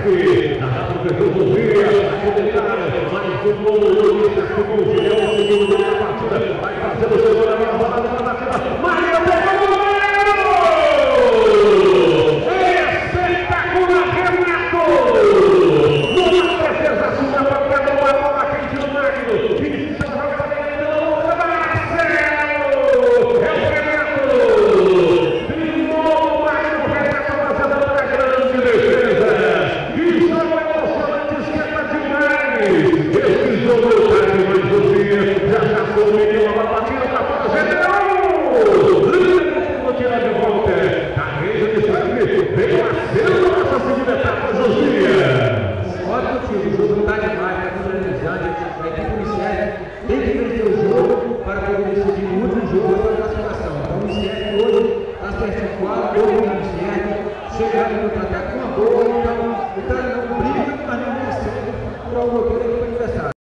F. Na professor Josias, vai tentar mais um gol do Luiz Arthur. É o segundo da partida. Vai fazer o segundo da rodada da partida. Maria pegou o gol! Espetacular, Renato! Numa defesa sua, batendo uma bola quente no Magno. Inicia a jogada ainda na outra, Marcelo! É o Renato! De novo o Magno, Renato fazendo uma grande defesa. E jogo emocionante, esquenta demais. Esse jogo está demais, Josias. Já cometeu uma batida para fora, General! Vou tirar de volta. A mesa de sangue veio acendo nessa segunda etapa, Josias. Ótimo time, o jogo está demais, está tudo energizante. A equipe inicial tem que vencer o jogo para poder decidir o último jogo da classificação. Então o inicial hoje está certo 4, 2 minutos certo, chegando no contra-ataque com uma boa, então o cara não briga, mas não consegue para o bloqueio do adversário.